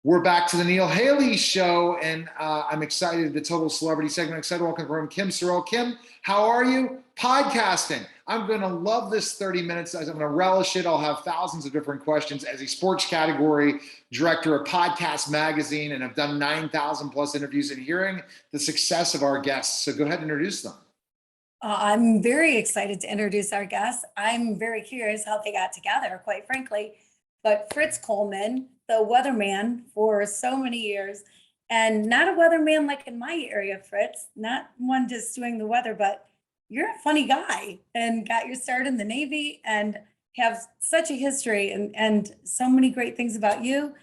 We're back to the Neil Haley Show, and I'm excited. The Total Celebrity segment. I'm excited to welcome from Kim Sorrell. Kim, how are you? Podcasting. I'm going to love this 30 minutes. I'm going to relish it. I'll have thousands of different questions as a sports category director of Podcast Magazine, and I've done 9,000 plus interviews and hearing the success of our guests. So go ahead and introduce them. I'm very excited to introduce our guests. I'm very curious how they got together, quite frankly. But Fritz Coleman, the weatherman for so many years, and not a weatherman like in my area, Fritz, not one just doing the weather, but you're a funny guy and got your start in the Navy and have such a history and so many great things about you.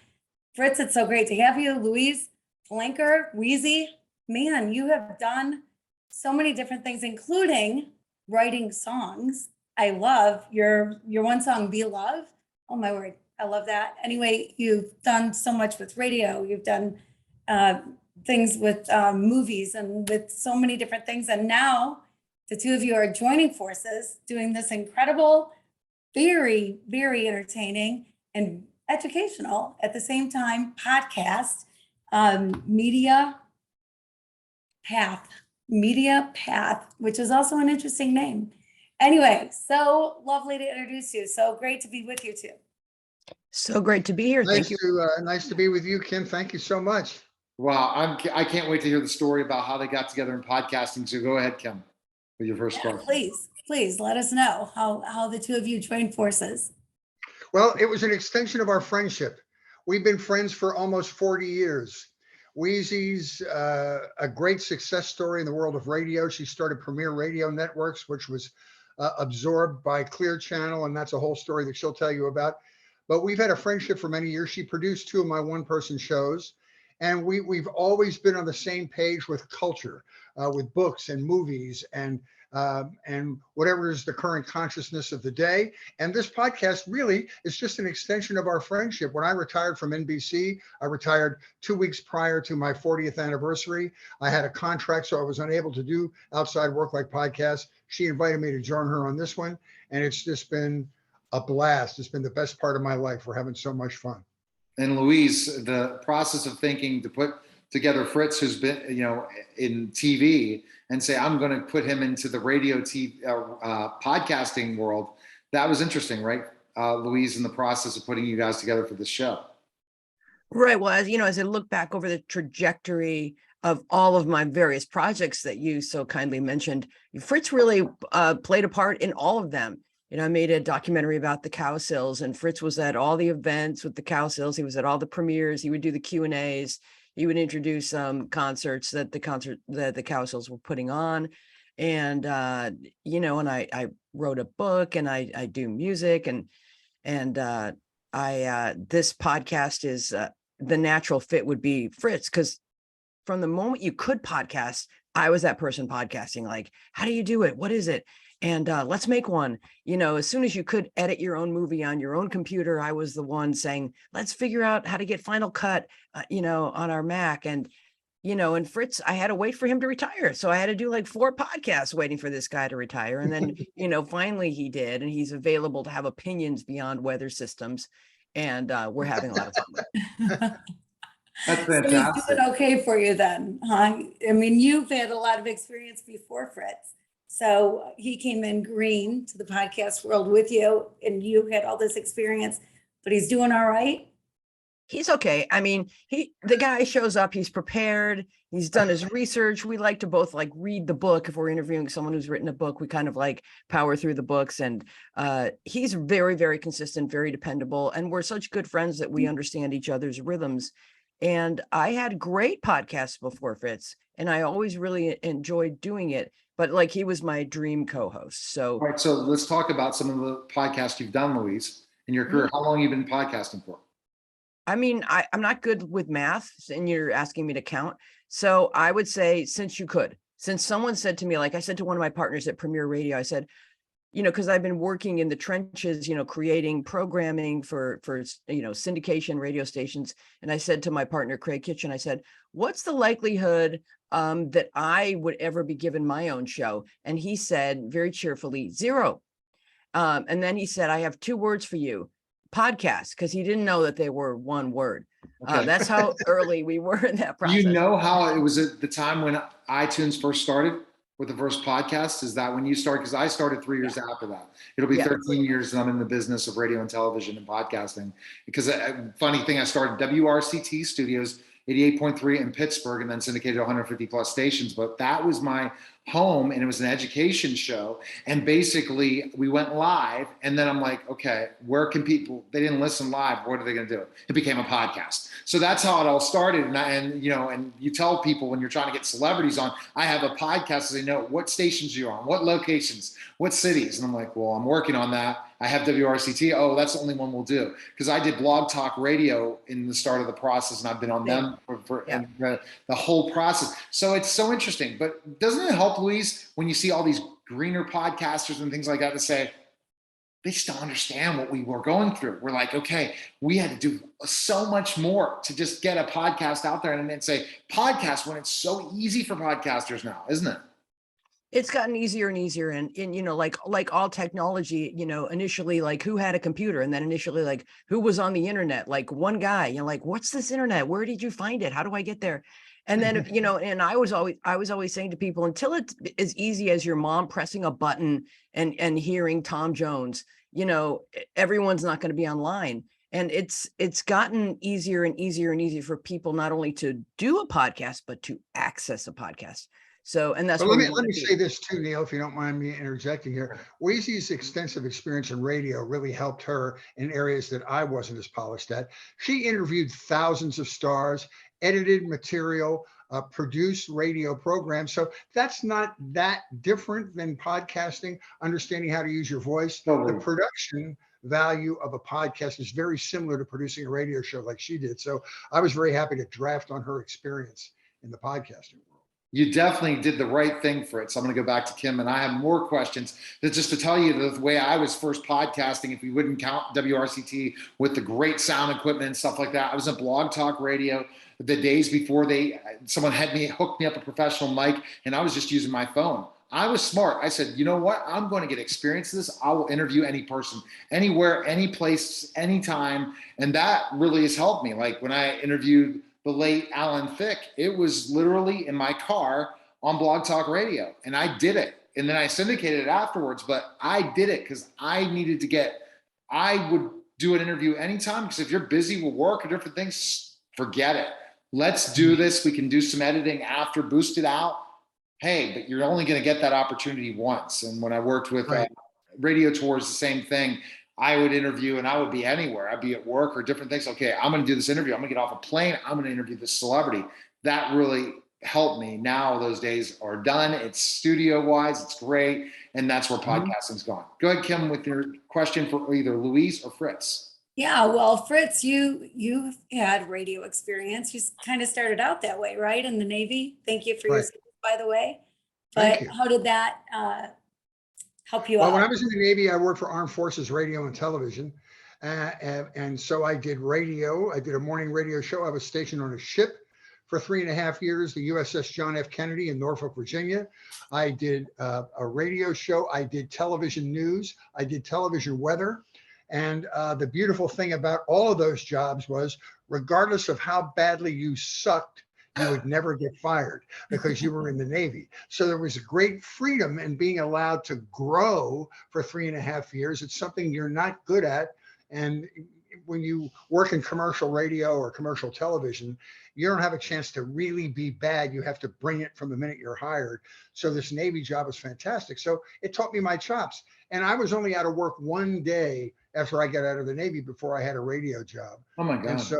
Fritz, it's so great to have you. Louise Palanker, Wheezy, man, you have done so many different things, including writing songs. I love your one song, Be Love. Oh my word. I love that. Anyway, you've done so much with radio. You've done things with movies and with so many different things. And now the two of you are joining forces, doing this incredible, very, very entertaining and educational at the same time podcast, Media Path, which is also an interesting name. Anyway, so lovely to introduce you. So great to be with you two. So great to be here. Thank you. Nice to be with you, Kim. Thank you so much. Wow, I can't wait to hear the story about how they got together in podcasting. So go ahead, Kim, with your first question. Please let us know how the two of you joined forces. Well, it was an extension of our friendship. We've been friends for almost 40 years. Wheezy's a great success story in the world of radio. She started Premier Radio Networks, which was absorbed by Clear Channel, and that's a whole story that she'll tell you about. But we've had a friendship for many years. She produced two of my one-person shows, and we've always been on the same page with culture, with books and movies and whatever is the current consciousness of the day. And this podcast really is just an extension of our friendship. When I retired from NBC, I retired 2 weeks prior to my 40th anniversary. I had a contract, so I was unable to do outside work like podcasts. She invited me to join her on this one, and it's just been a blast. It's been the best part of my life. We're having so much fun. And Louise, the process of thinking to put together Fritz, who's been, in TV, and say, I'm going to put him into the radio TV podcasting world. That was interesting, right? Louise, in the process of putting you guys together for this show. Right. Well, as I look back over the trajectory of all of my various projects that you so kindly mentioned, Fritz really played a part in all of them. I made a documentary about the Cowsills, and Fritz was at all the events with the Cowsills. He was at all the premieres. He would do the Q&As. He would introduce concerts that the Cowsills were putting on. And, and I wrote a book, and I do music, and this podcast is the natural fit would be Fritz, because from the moment you could podcast, I was that person podcasting, like, how do you do it? What is it? And let's make one. As soon as you could edit your own movie on your own computer, I was the one saying, let's figure out how to get Final Cut, on our Mac. And, and Fritz, I had to wait for him to retire. So I had to do like 4 podcasts waiting for this guy to retire. And then, finally he did. And he's available to have opinions beyond weather systems. And we're having a lot of fun with it. That's fantastic. So he's doing okay for you then, huh? I mean, you've had a lot of experience before Fritz. So he came in green to the podcast world with you, and you had all this experience, but he's doing all right. He's okay. I mean, the guy shows up, he's prepared, he's done his research. We like to both read the book. If we're interviewing someone who's written a book, we kind of power through the books, and he's very, very consistent, very dependable. And we're such good friends that we understand each other's rhythms. And I had great podcasts before Fritz, and I always really enjoyed doing it. But he was my dream co-host. So, all right, so let's talk about some of the podcasts you've done, Louise, in your career. How long have you been podcasting for? I mean, I'm not good with math, and you're asking me to count. So I would say since someone said to me, I said to one of my partners at Premier Radio, I said, because I've been working in the trenches, creating programming for syndication radio stations. And I said to my partner, Craig Kitchen, I said, what's the likelihood that I would ever be given my own show? And he said very cheerfully, 0. And then he said, I have 2 words for you, podcast, because he didn't know that they were one word. Okay. That's how early we were in that process. You know how it was at the time when iTunes first started with the first podcast? Is that when you started? Because I started 3 years after that. It'll be 13 years that I'm in the business of radio and television and podcasting. Because funny thing, I started WRCT Studios, 88.3 in Pittsburgh, and then syndicated 150 plus stations. But that was my home, and it was an education show. And basically we went live, and then I'm like, okay, where can people, they didn't listen live, what are they going to do? It became a podcast. So that's how it all started. And you tell people when you're trying to get celebrities on, I have a podcast, so they know what stations you're on, what locations, what cities. And I'm like, well, I'm working on that. I have WRCT. Oh, that's the only one we'll do. Because I did Blog Talk Radio in the start of the process, and I've been on them for the whole process. So it's so interesting. But doesn't it help, Louise, when you see all these greener podcasters and things like that, to say, they still understand what we were going through. We're like, okay, we had to do so much more to just get a podcast out there, and then say podcast when it's so easy for podcasters now, isn't it? It's gotten easier and easier. And like all technology, initially, like who had a computer, and then initially, like who was on the internet, like one guy, like, what's this internet? Where did you find it? How do I get there? And then, and I was always saying to people, until it's as easy as your mom pressing a button and hearing Tom Jones, everyone's not going to be online. And it's gotten easier and easier and easier for people not only to do a podcast, but to access a podcast. So, and that's let me say this too, Neil, if you don't mind me interjecting here. Wheezy's extensive experience in radio really helped her in areas that I wasn't as polished at. She interviewed thousands of stars, edited material, produced radio programs. So that's not that different than podcasting, understanding how to use your voice. Totally. The production value of a podcast is very similar to producing a radio show like she did. So I was very happy to draft on her experience in the podcasting world. You definitely did the right thing, Fritz. I'm going to go back to Kim, and I have more questions. Just to tell you the way I was first podcasting, if we wouldn't count WRCT with the great sound equipment and stuff like that, I was at Blog Talk Radio the days before someone had hooked me up a professional mic, and I was just using my phone. I was smart. I said, you know what? I'm going to get experience in this. I will interview any person, anywhere, any place, anytime. And that really has helped me. Like when I interviewed the late Alan Thicke, it was literally in my car on Blog Talk Radio, and I did it. And then I syndicated it afterwards, but I did it because I would do an interview anytime, because if you're busy with work or different things, forget it. Let's do this. We can do some editing after, boost it out. Hey, but you're only going to get that opportunity once. And when I worked with Radio Tours, the same thing. I would interview, and I would be anywhere. I'd be at work or different things. Okay, I'm going to do this interview. I'm going to get off a plane. I'm going to interview this celebrity. That really helped me. Now those days are done. It's studio wise. It's great. And that's where podcasting's gone. Go ahead, Kim, with your question for either Louise or Fritz. Yeah, well, Fritz, you've had radio experience. You kind of started out that way, right? In the Navy. Thank you for your service, by the way. But how did that help you out? When I was in the Navy, I worked for Armed Forces Radio and Television. And so I did radio. I did a morning radio show. I was stationed on a ship for 3.5 years, the USS John F. Kennedy in Norfolk, Virginia. I did a radio show. I did television news. I did television weather. And the beautiful thing about all of those jobs was, regardless of how badly you sucked, you would never get fired because you were in the Navy. So there was great freedom in being allowed to grow for 3.5 years. It's something you're not good at. And when you work in commercial radio or commercial television, you don't have a chance to really be bad. You have to bring it from the minute you're hired. So this Navy job was fantastic. So it taught me my chops. And I was only out of work one day after I got out of the Navy before I had a radio job. Oh my God. And so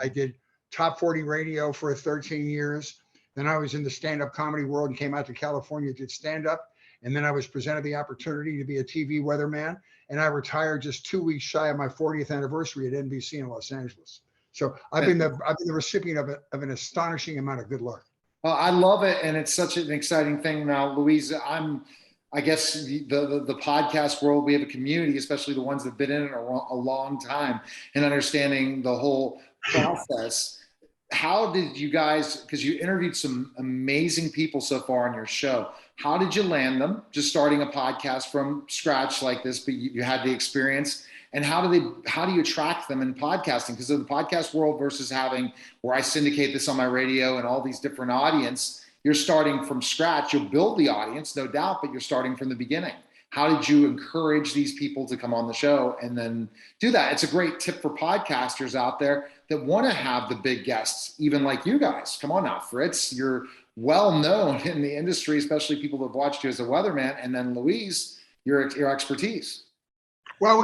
I did Top 40 radio for 13 years. Then I was in the stand-up comedy world and came out to California, did stand-up. And then I was presented the opportunity to be a TV weatherman. And I retired just 2 weeks shy of my 40th anniversary at NBC in Los Angeles. So I've been the recipient of an astonishing amount of good luck. Well, I love it. And it's such an exciting thing now, Louise. I guess the podcast world, we have a community, especially the ones that have been in it a long time, and understanding the whole process. How did you guys, because you interviewed some amazing people so far on your show, how did you land them? Just starting a podcast from scratch like this, but you had the experience. and how do you attract them in podcasting? Because of the podcast world versus having where I syndicate this on my radio and all these different audience, you're starting from scratch. You'll build the audience, no doubt, but you're starting from the beginning. How did you encourage these people to come on the show and then do that? It's a great tip for podcasters out there that want to have the big guests, even like you guys. Come on now, Fritz, you're well known in the industry, especially people that have watched you as a weatherman, and then Louise, your expertise. Well,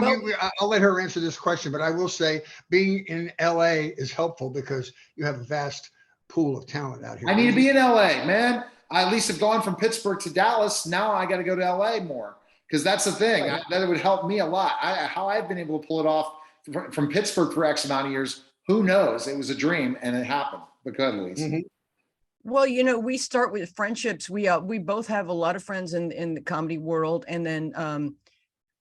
I'll let her answer this question, but I will say being in LA is helpful because you have a vast pool of talent out here. I need to be in LA, man. I at least have gone from Pittsburgh to Dallas. Now I got to go to LA more. Because that's the thing, that would help me a lot. How I've been able to pull it off from Pittsburgh for X amount of years, who knows? It was a dream and it happened. But go ahead, Louise. Mm-hmm. Well, we start with friendships. We both have a lot of friends in the comedy world. And then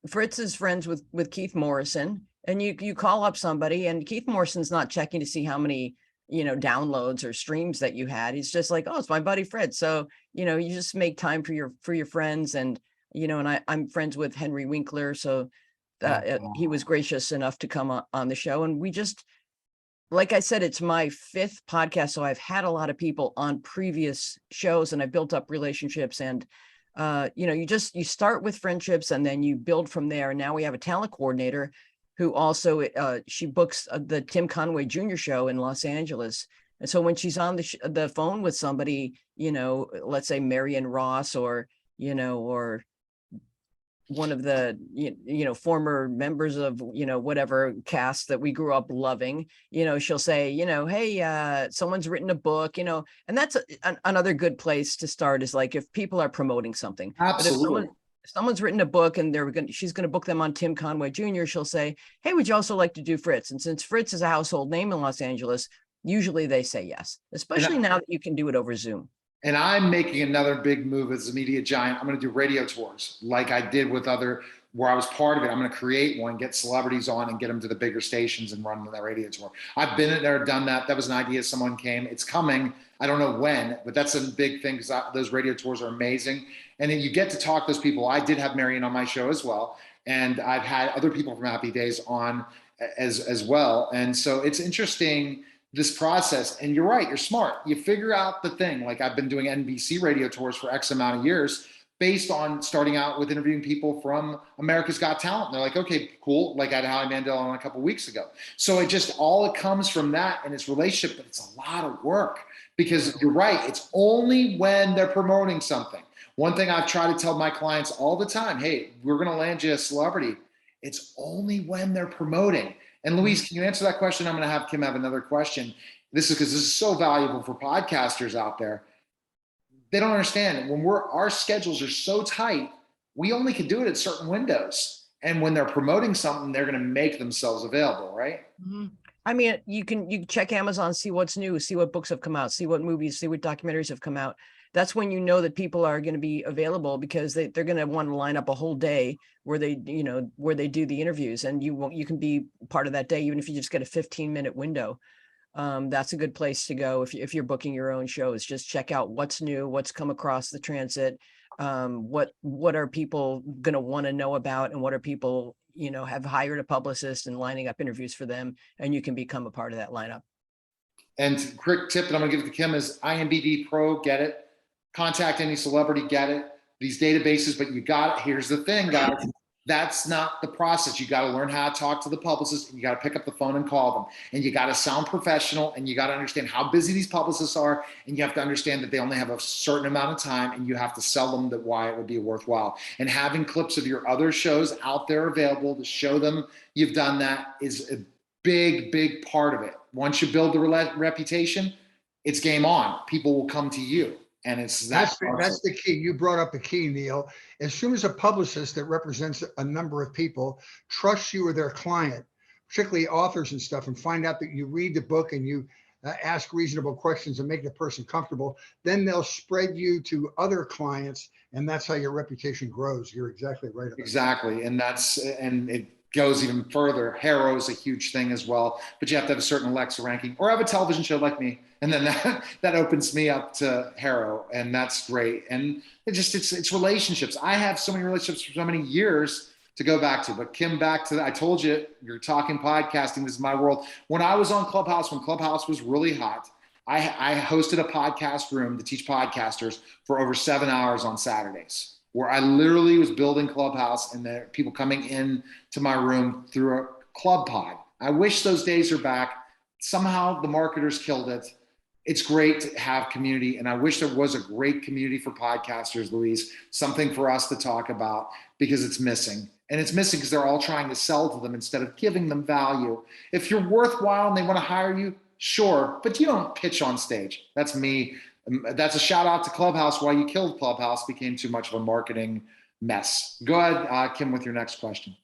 Fritz is friends with Keith Morrison. And you call up somebody and Keith Morrison's not checking to see how many, downloads or streams that you had. He's just like, oh, it's my buddy Fritz. So, you just make time for your friends. And and I'm friends with Henry Winkler, so he was gracious enough to come on the show. And we just, like I said, it's my 5th podcast, so I've had a lot of people on previous shows, and I built up relationships. And you start with friendships, and then you build from there. And now we have a talent coordinator who also she books the Tim Conway Jr. show in Los Angeles. And so when she's on the phone with somebody, let's say Marion Ross or one of the former members of whatever cast that we grew up loving, she'll say, hey, someone's written a book, and that's another good place to start, is like if people are promoting something. Absolutely. But if someone's written a book and she's going to book them on Tim Conway Jr., she'll say, hey, would you also like to do Fritz? And since Fritz is a household name in Los Angeles, usually they say yes, especially now that you can do it over Zoom. And I'm making another big move as a media giant. I'm going to do radio tours like I did with where I was part of it. I'm going to create one, get celebrities on and get them to the bigger stations and run that radio tour. I've been there, done that. That was an idea. Someone came. It's coming. I don't know when, but that's a big thing because those radio tours are amazing. And then you get to talk to those people. I did have Marion on my show as well. And I've had other people from Happy Days on as well. And so it's interesting, this process. And you're right, you're smart. You figure out the thing. Like I've been doing NBC radio tours for X amount of years based on starting out with interviewing people from America's Got Talent. And they're like, okay, cool. Like I had Howie Mandel on a couple of weeks ago. So it comes from that and its relationship, but it's a lot of work because you're right. It's only when they're promoting something. One thing I've tried to tell my clients all the time, hey, we're going to land you a celebrity. It's only when they're promoting. And Louise, can you answer that question? I'm going to have Kim have another question. This is because this is so valuable for podcasters out there. They don't understand when our schedules are so tight, we only can do it at certain windows. And when they're promoting something, they're going to make themselves available, right? Mm-hmm. I mean, you can check Amazon, see what's new, see what books have come out, see what movies, see what documentaries have come out. That's when you know that people are going to be available because they're going to want to line up a whole day where they do the interviews, and you can be part of that day, even if you just get a 15-minute window. That's a good place to go if you're booking your own shows. Just check out what's new, what's come across the transit, what are people going to want to know about, and what are people have hired a publicist and lining up interviews for them, and you can become a part of that lineup. And quick tip that I'm going to give to Kim is IMBD Pro, get it. Contact any celebrity, get it. These databases, but here's the thing, guys. That's not the process. You got to learn how to talk to the publicist, and you got to pick up the phone and call them. And you got to sound professional, and you got to understand how busy these publicists are. And you have to understand that they only have a certain amount of time, and you have to sell them that why it would be worthwhile. And having clips of your other shows out there available to show them you've done that is a big, big part of it. Once you build the reputation, it's game on. People will come to you. And that's the key. You brought up the key, Neil. As soon as a publicist that represents a number of people trusts you or their client, particularly authors and stuff, and find out that you read the book and you ask reasonable questions and make the person comfortable, then they'll spread you to other clients, and that's how your reputation grows. You're exactly right about exactly. That. And it goes even further. Harrow is a huge thing as well, but you have to have a certain Alexa ranking or have a television show like me. And then that opens me up to Harrow, and that's great. And it's relationships. I have so many relationships for so many years to go back to. But Kim, back to I told you, you're talking podcasting. This is my world. When I was on Clubhouse, when Clubhouse was really hot, I hosted a podcast room to teach podcasters for over 7 hours on Saturdays, where I literally was building Clubhouse and there people coming in to my room through a club pod. I wish those days are back. Somehow the marketers killed it. It's great to have community, and I wish there was a great community for podcasters, Louise, something for us to talk about, because it's missing. And it's missing because they're all trying to sell to them instead of giving them value. If you're worthwhile and they want to hire you, sure, but you don't pitch on stage. That's me. That's a shout out to Clubhouse. Why you killed Clubhouse became too much of a marketing mess. Go ahead, Kim, with your next question.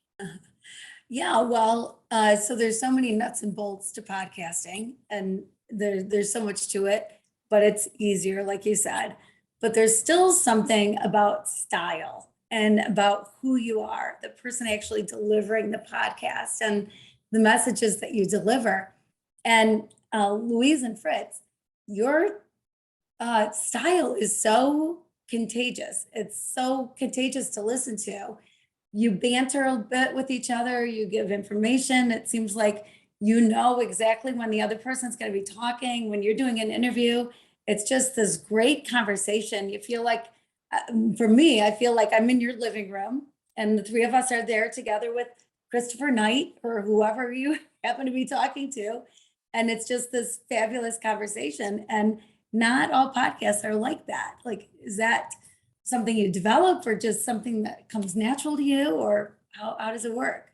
Yeah, well, so there's so many nuts and bolts to podcasting, and there's so much to it, but it's easier, like you said. But there's still something about style and about who you are, the person actually delivering the podcast and the messages that you deliver. And Louise and Fritz, your style is so contagious. It's so contagious to listen to. You banter a bit with each other, you give information. It seems like you know exactly when the other person's going to be talking. When you're doing an interview, it's just this great conversation. You feel like, for me, I feel like I'm in your living room and the three of us are there together with Christopher Knight or whoever you happen to be talking to. And it's just this fabulous conversation. And not all podcasts are like that. Like, is that something you develop or just something that comes natural to you, or how does it work?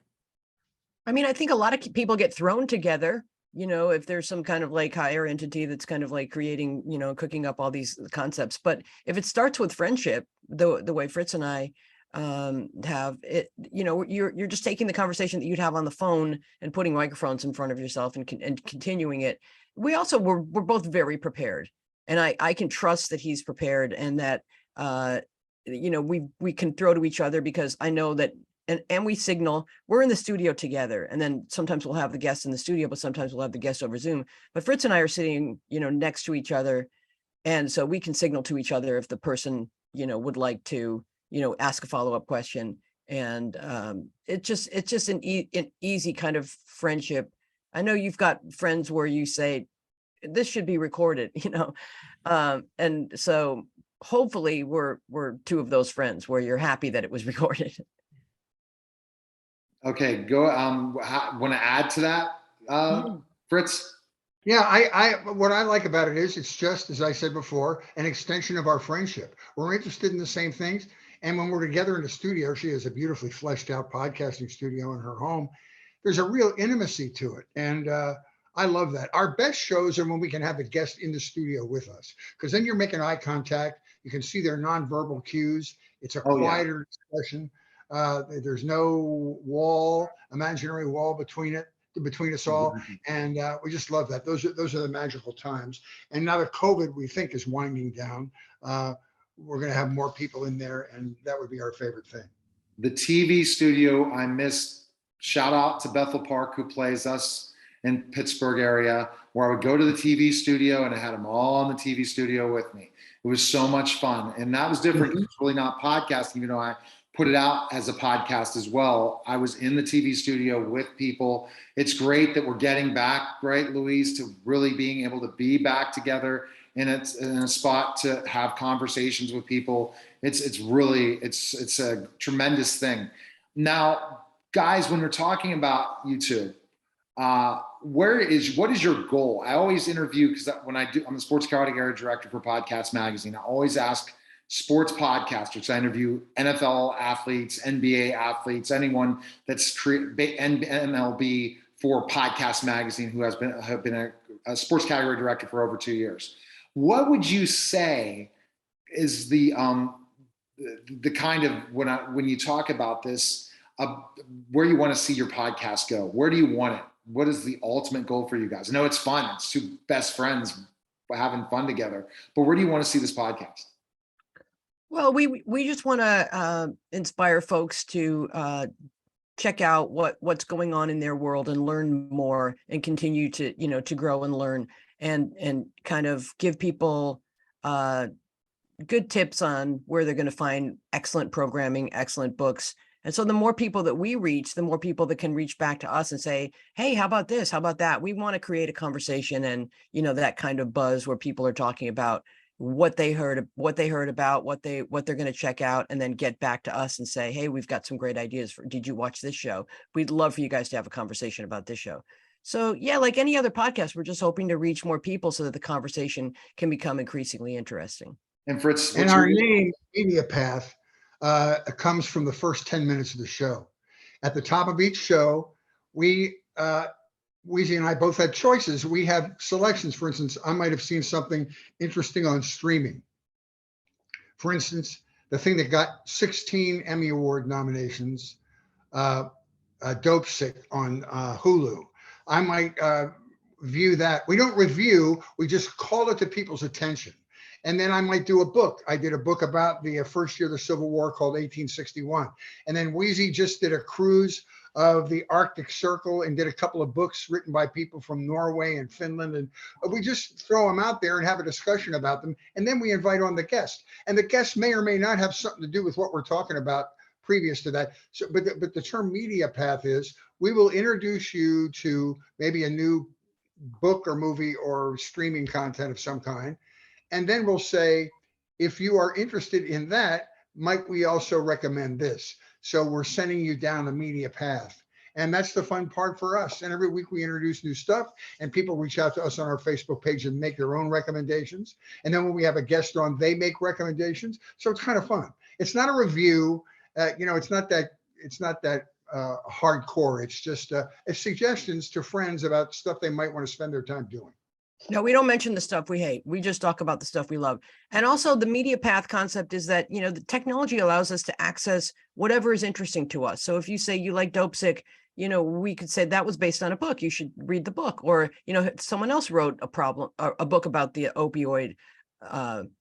I mean, I think a lot of people get thrown together, if there's some kind of like higher entity that's kind of like creating, cooking up all these concepts. But if it starts with friendship, the way Fritz and I have it, you're just taking the conversation that you'd have on the phone and putting microphones in front of yourself and continuing it. We also we're both very prepared, and I can trust that he's prepared, and that we can throw to each other, because I know that. And we signal, we're in the studio together, and then sometimes we'll have the guest in the studio, but sometimes we'll have the guest over Zoom. But Fritz and I are sitting, next to each other. And so we can signal to each other if the person, would like to, ask a follow-up question. And it's just an easy kind of friendship. I know you've got friends where you say, this should be recorded, and so hopefully we're two of those friends where you're happy that it was recorded. Okay, go. Want to add to that, Fritz? Yeah, I what I like about it is it's just, as I said before, an extension of our friendship. We're interested in the same things. And when we're together in the studio, she has a beautifully fleshed out podcasting studio in her home. There's a real intimacy to it. And I love that. Our best shows are when we can have a guest in the studio with us, because then you're making eye contact. You can see their nonverbal cues. It's a quieter discussion. There's no imaginary wall between us all. And we just love that. Those are the magical times. And now that COVID, we think, is winding down, we're going to have more people in there, and that would be our favorite thing. The TV studio I missed. Shout out to Bethel Park, who plays us in Pittsburgh area, where I would go to the TV studio and I had them all in the TV studio with me. It was so much fun. And that was different. It's really not podcasting, even though I put it out as a podcast as well. I was in the TV studio with people. It's great that we're getting back, right, Louise, to really being able to be back together in a spot to have conversations with people. It's a tremendous thing. Now, guys, when we're talking about YouTube, what is your goal? I always interview, because I'm the sports category director for Podcast Magazine. I always ask sports podcasters. I interview NFL athletes, NBA athletes, anyone that's MLB for Podcast Magazine who has been a sports category director for over 2 years. What would you say is the kind of, when you talk about this, where you want to see your podcast go? Where do you want it? What is the ultimate goal for you guys? I know it's fun. It's two best friends having fun together, but where do you want to see this podcast? Well, we just want to inspire folks to check out what's going on in their world and learn more, and continue to to grow and learn, and kind of give people good tips on where they're going to find excellent programming, excellent books, And so the more people that we reach, the more people that can reach back to us and say, hey, how about this? How about that? We want to create a conversation and, you know, that kind of buzz where people are talking about what they heard about, what they're going to check out, and then get back to us and say, hey, we've got some great ideas for, did you watch this show? We'd love for you guys to have a conversation about this show. So yeah, like any other podcast, we're just hoping to reach more people so that the conversation can become increasingly interesting. And Fritz, And our name, Media Path, comes from the first 10 minutes of the show. At the top of each show, Weezy and I both had choices. We have selections. For instance, I might have seen something interesting on streaming. For instance, the thing that got 16 Emmy Award nominations, Dope Sick on Hulu. I might view that. We don't review, we just call it to people's attention. And then I might do a book. I did a book about the first year of the Civil War called 1861. And then Weezy just did a cruise of the Arctic Circle and did a couple of books written by people from Norway and Finland. And we just throw them out there and have a discussion about them. And then we invite on the guest. And the guest may or may not have something to do with what we're talking about previous to that. So, but the term Media Path is, we will introduce you to maybe a new book or movie or streaming content of some kind. And then we'll say, if you are interested in that, might we also recommend this? So we're sending you down a media path. And that's the fun part for us. And every week we introduce new stuff and people reach out to us on our Facebook page and make their own recommendations. And then when we have a guest on, they make recommendations. So it's kind of fun. It's not a review. It's not that hardcore. It's just it's suggestions to friends about stuff they might want to spend their time doing. No, we don't mention the stuff we hate. We just talk about the stuff we love. And also the media path concept is that, you know, the technology allows us to access whatever is interesting to us. So if you say you like Dope Sick, you know, we could say that was based on a book. You should read the book. Or, you know, someone else wrote a book about the opioid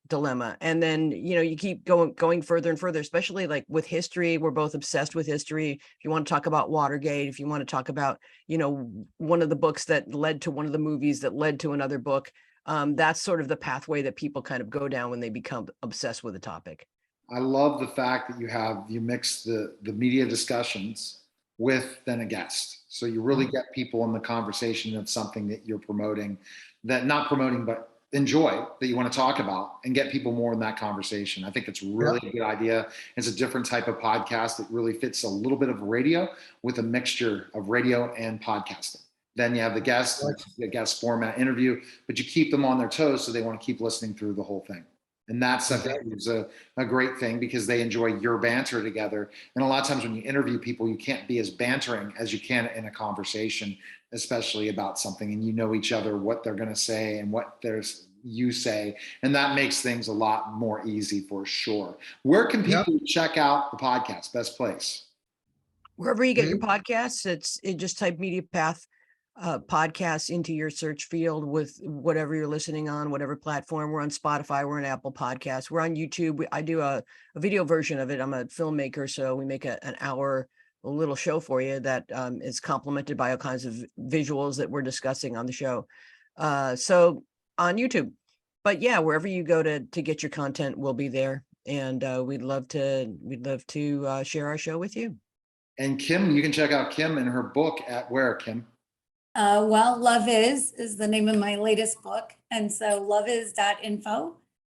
dilemma. And then, you know, you keep going further and further, especially like with history. We're both obsessed with history. If you want to talk about Watergate, if you want to talk about, you know, one of the books that led to one of the movies that led to another book, that's sort of the pathway that people kind of go down when they become obsessed with a topic. I love the fact that you mix the media discussions with then a guest. So you really get people in the conversation of something that you're promoting, that not promoting, but enjoy, that you want to talk about, and get people more in that conversation. I think it's really a good idea. It's a different type of podcast that really fits a little bit of radio with a mixture of radio and podcasting. Then you have the guest format interview, but you keep them on their toes so they want to keep listening through the whole thing. And that's, I think, is a great thing because they enjoy your banter together. And a lot of times when you interview people, you can't be as bantering as you can in a conversation, especially about something, and you know each other, what they're going to say and what you say. And that makes things a lot more easy for sure. Where can people check out the podcast? Best place? Wherever you get your podcasts, it just type Media Path podcasts into your search field with whatever you're listening on, whatever platform. We're on Spotify, we're on Apple Podcasts, we're on YouTube. I do a video version of it. I'm a filmmaker, so we make an hour little show for you that is complemented by all kinds of visuals that we're discussing on the show. So on YouTube, but yeah, wherever you go to get your content, we'll be there, and we'd love to share our show with you. And Kim, you can check out Kim and her book at where, Kim? Love is the name of my latest book. And so loveis.info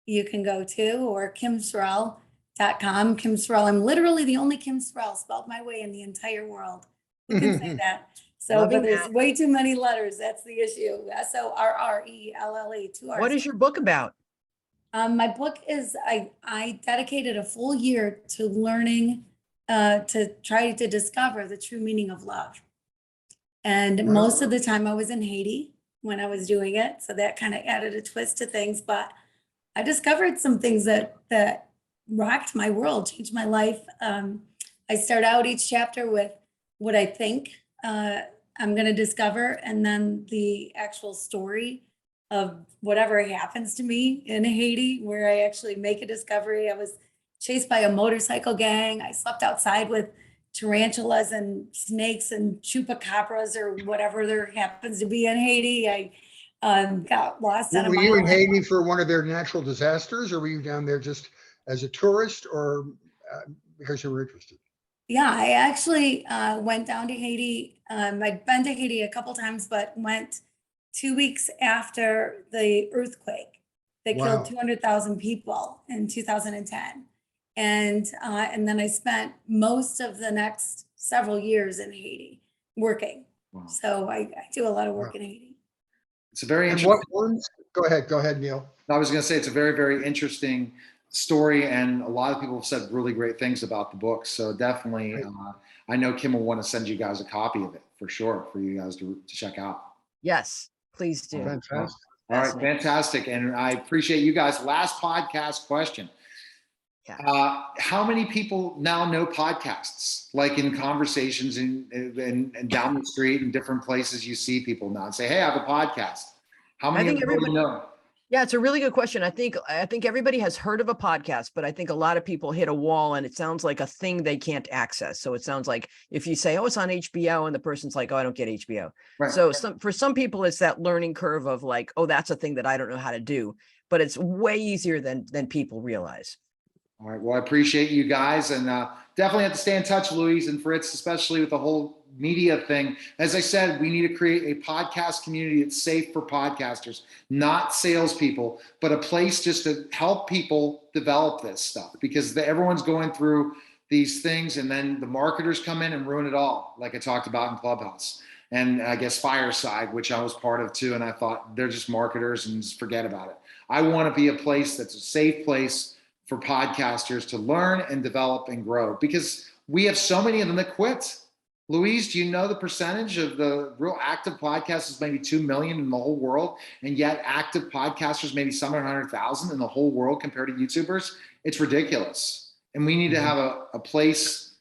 you can go to, or kimsorrell.com. Kim Sorrell. I'm literally the only Kim Sorrell spelled my way in the entire world. You can say that. So, but there's way too many letters. That's the issue. SORRELLE, 2 R's. What is your book about? My book is, I dedicated a full year to learning, to try to discover the true meaning of love. And most of the time I was in Haiti when I was doing it. So that kind of added a twist to things. But I discovered some things that rocked my world, changed my life. I start out each chapter with what I think I'm going to discover, and then the actual story of whatever happens to me in Haiti, where I actually make a discovery. I was chased by a motorcycle gang. I slept outside with tarantulas and snakes and chupacabras or whatever there happens to be in Haiti. I got lost on a Were you in Haiti for one of their natural disasters, or were you down there just as a tourist, or because you were interested? Yeah, I actually went down to Haiti. I'd been to Haiti a couple times, but went 2 weeks after the earthquake that killed Wow. 200,000 people in 2010. And then I spent most of the next several years in Haiti working. Wow. So I do a lot of work in Haiti. It's a very And interesting. what ones? Go ahead, Neil. I was going to say it's a very, very interesting story, and a lot of people have said really great things about the book. So definitely, Right. I know Kim will want to send you guys a copy of it for sure for you guys to check out. Yes, please do. Fantastic. All right, Fascinating. fantastic, and I appreciate you guys. Last podcast question. Yeah. How many people now know podcasts? Like in conversations and down the street and different places, you see people now and say, "Hey, I have a podcast." How many think of them really everybody- know? Yeah, it's a really good question. I think everybody has heard of a podcast, but I think a lot of people hit a wall and it sounds like a thing they can't access. So it sounds like if you say, "Oh, it's on HBO," and the person's like, "Oh, I don't get HBO." Right. So for some people, it's that learning curve of like, "Oh, that's a thing that I don't know how to do," but it's way easier than people realize. All right. Well, I appreciate you guys, and definitely have to stay in touch, Louise and Fritz, especially with the whole media thing. As I said, we need to create a podcast community that's safe for podcasters, not salespeople, but a place just to help people develop this stuff, because everyone's going through these things, and then the marketers come in and ruin it all, like I talked about in Clubhouse. And I guess Fireside, which I was part of too, and I thought they're just marketers and just forget about it. I want to be a place that's a safe place for podcasters to learn and develop and grow, because we have so many of them that quit. Louise, do you know the percentage of the real active podcasts is maybe 2 million in the whole world, and yet active podcasters maybe 700,000 in the whole world compared to YouTubers? It's ridiculous. And we need to have a place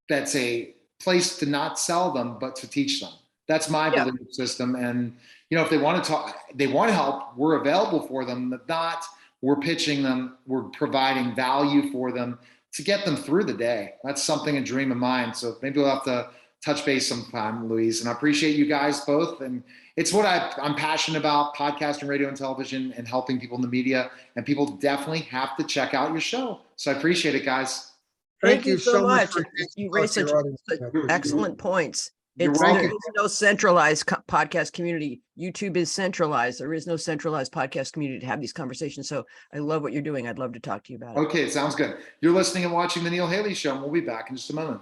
that's a place to not sell them, but to teach them. That's my belief system. And if they want to talk, they want to help, we're available for them. If not, we're pitching them, we're providing value for them to get them through the day. That's something, a dream of mine. So maybe we'll have to touch base sometime, Louise. And I appreciate you guys both. And it's what I'm passionate about, podcasting, radio, and television, and helping people in the media. And people definitely have to check out your show. So I appreciate it, guys. Thank you so much. for You raised such excellent points. There is no centralized podcast community. YouTube is centralized. There is no centralized podcast community to have these conversations. So I love what you're doing. I'd love to talk to you about it. Okay, sounds good. You're listening and watching The Neil Haley Show, and we'll be back in just a moment.